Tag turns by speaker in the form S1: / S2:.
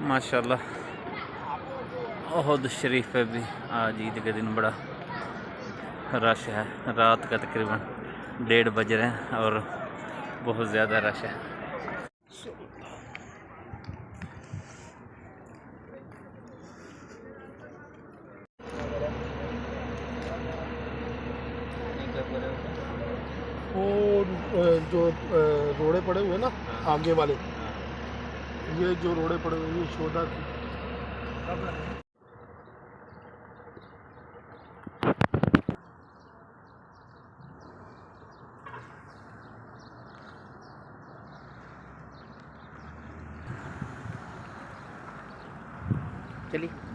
S1: माशाल्लाह ओहद शरीफ पे भी आज ईद के दिन बड़ा रश है। रात का तकरीबन 1:30 बज रहे हैं और बहुत ज़्यादा रश है।
S2: वो जो रोड़े पड़े हुए ना आगे वाले, ये जो रोड़े पड़े हुए ये शोधा की।
S1: चलिए।